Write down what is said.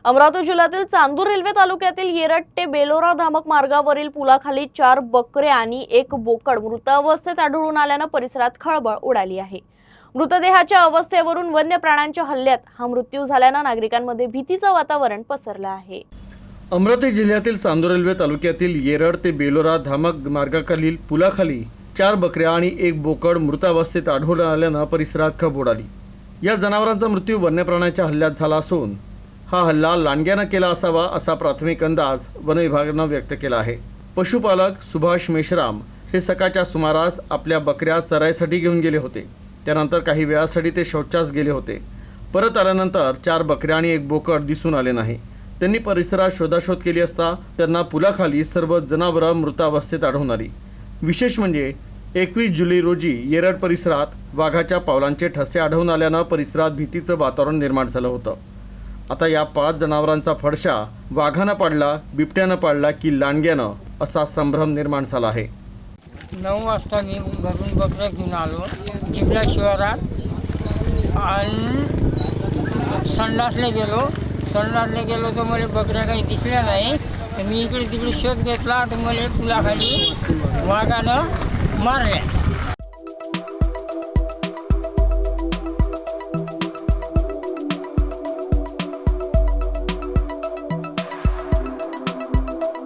अमरावती जिल्ह्यातील चांदूर रेल्वे तालुक्यातील येरड ते बेलोरा धामक मार्गावरील पुलाखाली 4 बकरे आणि 1 बोकड मृत अवस्थेत आढळून आल्यानं परिसरात खळबळ उडाली आहे। मृतदेहाच्या अवस्थेवरून वन्य प्राण्यांच्या हल्ल्यात हा मृत्यू झाल्यानं नागरिकांमध्ये भीतीचं वातावरण पसरलं आहे। अमरावती जिल्ह्यातील चांदूर रेल्वे तालुक्यातील येरड ते बेलोरा धामक मार्गाखालील पुलाखाली 4 बकऱ्या आणि 1 बोकड मृत अवस्थेत आढळून आल्यानं परिसरात खळबळ उडाली। या जनावरांचा मृत्यू वन्य प्राण्यांच्या हल्ल्यात झाला असून हा हल्ला लांडग्यानं केला असावा असा प्राथमिक अंदाज वन विभागानं व्यक्त केला आहे। पशुपालक सुभाष मेश्राम हे सकाळच्या सुमारास आपल्या बकऱ्या चराईसाठी घेऊन गेले होते। त्यानंतर काही वेळासाठी ते शौचास गेले होते। परत आल्यानंतर 4 बकऱ्या आणि 1 बोकड दिसून आले नाही। त्यांनी परिसरात शोधाशोध केली असता त्यांना पुलाखाली सर्व जनावरं मृत अवस्थेत आढळून आली। विशेष म्हणजे 21 जुलै रोजी येरड परिसरात वाघाच्या पावलांचे ठसे आढळून आल्यानं परिसरात भीतीचं वातावरण निर्माण झालं होतं। आता या 5 जनावरांचा फडशा वाघानं पाडला, बिबट्यानं पाडला की लांडग्यानं असा संभ्रम निर्माण झाला आहे। 9 वाजता मी घरून बकऱ्या घेऊन आलो जिल्हा शहरात आणि संडासला गेलो तर मला बकऱ्या काही दिसल्या नाही। तर मी इकडे तिकडे शोध घेतला तर मला पुलाखाली वाघानं मारल्या।